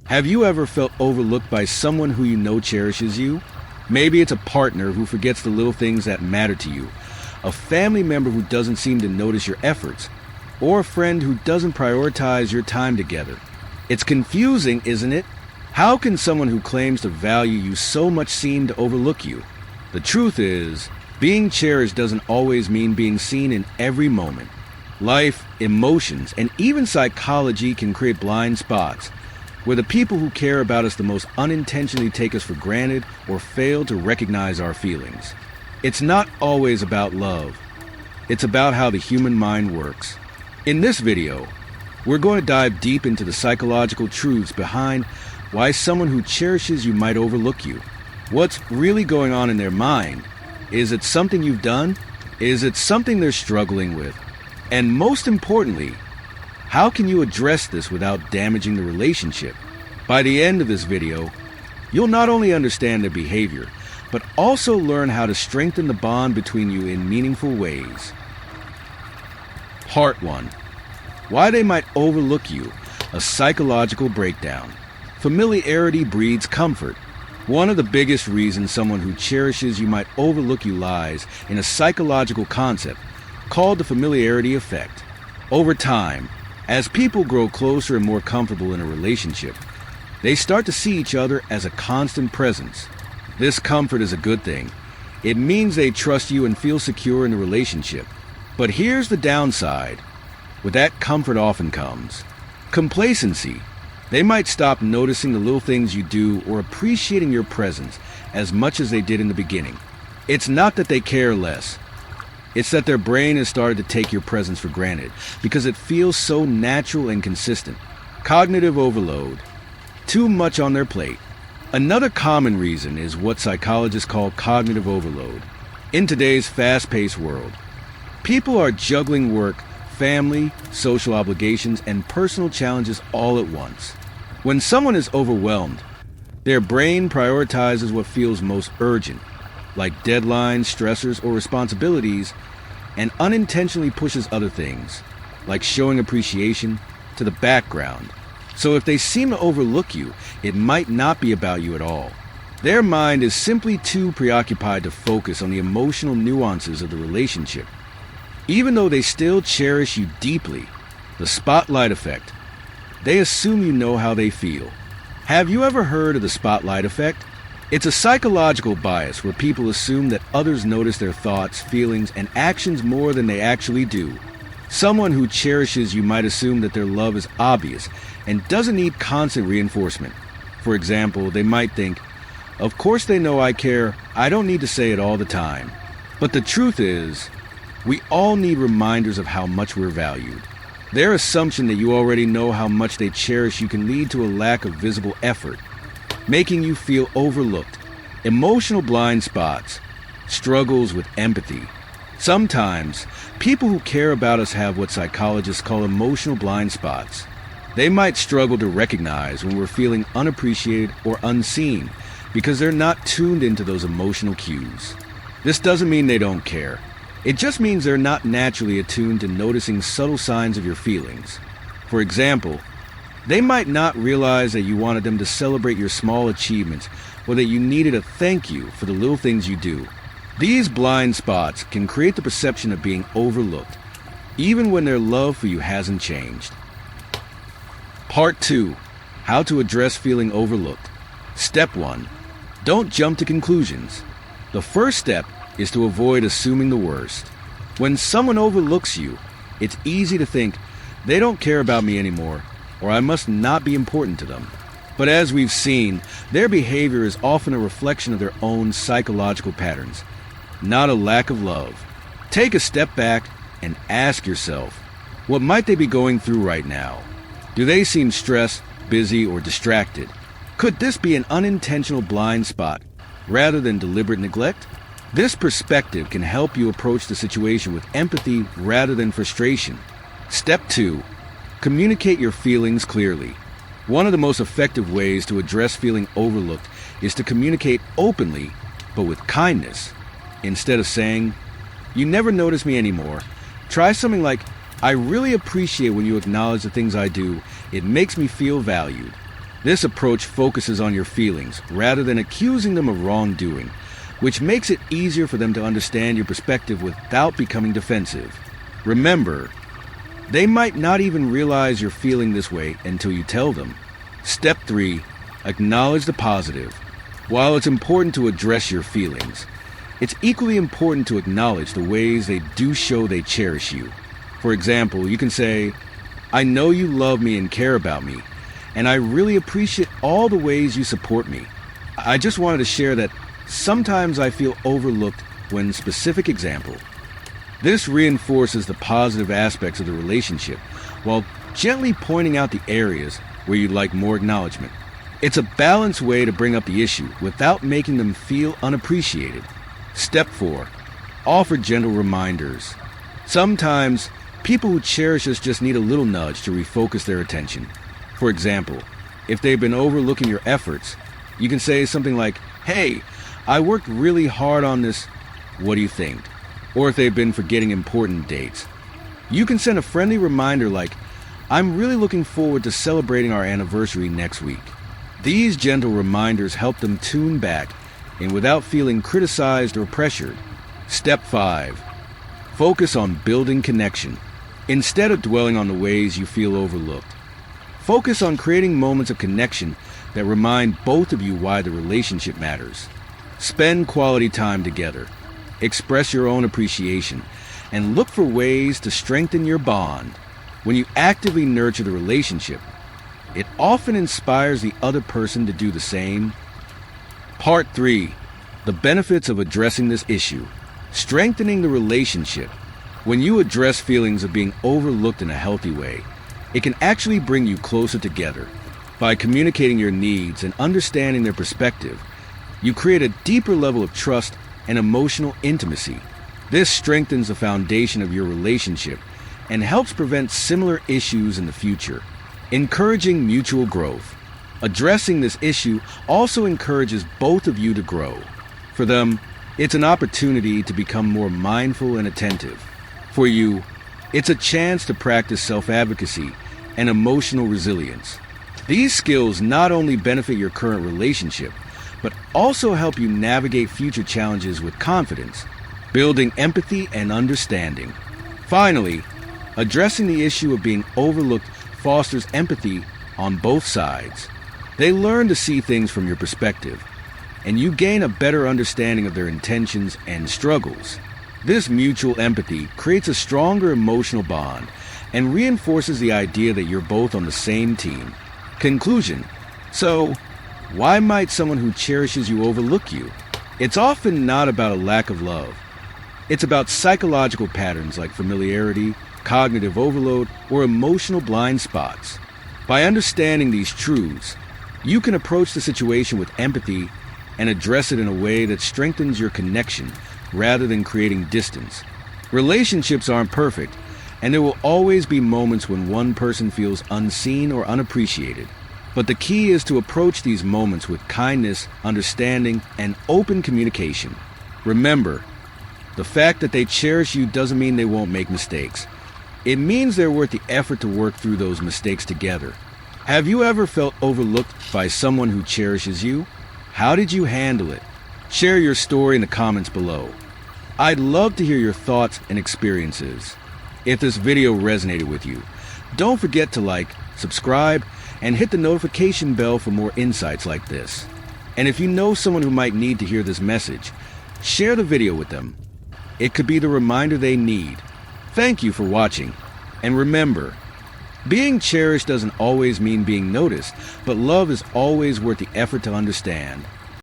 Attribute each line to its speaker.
Speaker 1: Have you ever felt overlooked by someone who you know cherishes you? Maybe it's a partner who forgets the little things that matter to you, a family member who doesn't seem to notice your efforts, or a friend who doesn't prioritize your time together. It's confusing, isn't it? How can someone who claims to value you so much seem to overlook you? The truth is, being cherished doesn't always mean being seen in every moment. Life, emotions, and even psychology can create blind spots, where the people who care about us the most unintentionally take us for granted or fail to recognize our feelings. It's not always about love. It's about how the human mind works. In this video, we're going to dive deep into the psychological truths behind why someone who cherishes you might overlook you. What's really going on in their mind? Is it something you've done? Is it something they're struggling with? And most importantly, how can you address this without damaging the relationship? By the end of this video, you'll not only understand their behavior, but also learn how to strengthen the bond between you in meaningful ways. Part 1. Why they might overlook you, a psychological breakdown. Familiarity breeds comfort. One of the biggest reasons someone who cherishes you might overlook you lies in a psychological concept called the familiarity effect. Over time, as people grow closer and more comfortable in a relationship, they start to see each other as a constant presence. This comfort is a good thing. It means they trust you and feel secure in the relationship. But here's the downside. With that comfort often comes complacency. They might stop noticing the little things you do or appreciating your presence as much as they did in the beginning. It's not that they care less. It's that their brain has started to take your presence for granted because it feels so natural and consistent. Cognitive overload. Too much on their plate. Another common reason is what psychologists call cognitive overload. In today's fast-paced world, people are juggling work, family, social obligations, and personal challenges all at once. When someone is overwhelmed, their brain prioritizes what feels most urgent, like deadlines, stressors, or responsibilities, and unintentionally pushes other things, like showing appreciation, to the background. So if they seem to overlook you, it might not be about you at all. Their mind is simply too preoccupied to focus on the emotional nuances of the relationship. Even though they still cherish you deeply, the spotlight effect, they assume you know how they feel. Have you ever heard of the spotlight effect? It's a psychological bias where people assume that others notice their thoughts, feelings, and actions more than they actually do. Someone who cherishes you might assume that their love is obvious and doesn't need constant reinforcement. For example, they might think, "Of course they know I care, I don't need to say it all the time." But the truth is, we all need reminders of how much we're valued. Their assumption that you already know how much they cherish you can lead to a lack of visible effort, making you feel overlooked, emotional blind spots, struggles with empathy. Sometimes, people who care about us have what psychologists call emotional blind spots. They might struggle to recognize when we're feeling unappreciated or unseen because they're not tuned into those emotional cues. This doesn't mean they don't care. It just means they're not naturally attuned to noticing subtle signs of your feelings. For example, they might not realize that you wanted them to celebrate your small achievements or that you needed a thank you for the little things you do. These blind spots can create the perception of being overlooked, even when their love for you hasn't changed. Part 2. How to address feeling overlooked. Step 1. Don't jump to conclusions. The first step is to avoid assuming the worst. When someone overlooks you, it's easy to think, they don't care about me anymore, or I must not be important to them. But as we've seen, their behavior is often a reflection of their own psychological patterns, not a lack of love. Take a step back and ask yourself, what might they be going through right now? Do they seem stressed, busy, or distracted? Could this be an unintentional blind spot rather than deliberate neglect? This perspective can help you approach the situation with empathy rather than frustration. Step 2. Communicate your feelings clearly. One of the most effective ways to address feeling overlooked is to communicate openly, but with kindness. Instead of saying, "You never notice me anymore," try something like, "I really appreciate when you acknowledge the things I do. It makes me feel valued." This approach focuses on your feelings rather than accusing them of wrongdoing, which makes it easier for them to understand your perspective without becoming defensive. Remember, they might not even realize you're feeling this way until you tell them. Step 3. Acknowledge the positive. While it's important to address your feelings, it's equally important to acknowledge the ways they do show they cherish you. For example, you can say, "I know you love me and care about me, and I really appreciate all the ways you support me. I just wanted to share that sometimes I feel overlooked when specific example." This reinforces the positive aspects of the relationship while gently pointing out the areas where you'd like more acknowledgement. It's a balanced way to bring up the issue without making them feel unappreciated. Step 4. Offer gentle reminders. Sometimes, people who cherish us just need a little nudge to refocus their attention. For example, if they've been overlooking your efforts, you can say something like, "Hey, I worked really hard on this. What do you think?" Or if they've been forgetting important dates, you can send a friendly reminder like, "I'm really looking forward to celebrating our anniversary next week." These gentle reminders help them tune back and without feeling criticized or pressured. Step 5. Focus on building connection. Instead of dwelling on the ways you feel overlooked, focus on creating moments of connection that remind both of you why the relationship matters. Spend quality time together. Express your own appreciation and look for ways to strengthen your bond. When you actively nurture the relationship, it often inspires the other person to do the same. Part 3. The benefits of addressing this issue. Strengthening the relationship. When you address feelings of being overlooked in a healthy way, it can actually bring you closer together. By communicating your needs and understanding their perspective, you create a deeper level of trust and emotional intimacy. This strengthens the foundation of your relationship and helps prevent similar issues in the future. Encouraging mutual growth. Addressing this issue also encourages both of you to grow. For them, it's an opportunity to become more mindful and attentive. For you, it's a chance to practice self-advocacy and emotional resilience. These skills not only benefit your current relationship, but also help you navigate future challenges with confidence, building empathy and understanding. Finally, addressing the issue of being overlooked fosters empathy on both sides. They learn to see things from your perspective, and you gain a better understanding of their intentions and struggles. This mutual empathy creates a stronger emotional bond and reinforces the idea that you're both on the same team. Conclusion. So, why might someone who cherishes you overlook you? It's often not about a lack of love. It's about psychological patterns like familiarity, cognitive overload, or emotional blind spots. By understanding these truths, you can approach the situation with empathy and address it in a way that strengthens your connection rather than creating distance. Relationships aren't perfect, and there will always be moments when one person feels unseen or unappreciated. But the key is to approach these moments with kindness, understanding, and open communication. Remember, the fact that they cherish you doesn't mean they won't make mistakes. It means they're worth the effort to work through those mistakes together. Have you ever felt overlooked by someone who cherishes you? How did you handle it? Share your story in the comments below. I'd love to hear your thoughts and experiences. If this video resonated with you, don't forget to like, subscribe, and hit the notification bell for more insights like this. And if you know someone who might need to hear this message, share the video with them. It could be the reminder they need. Thank you for watching. And remember, being cherished doesn't always mean being noticed, but love is always worth the effort to understand.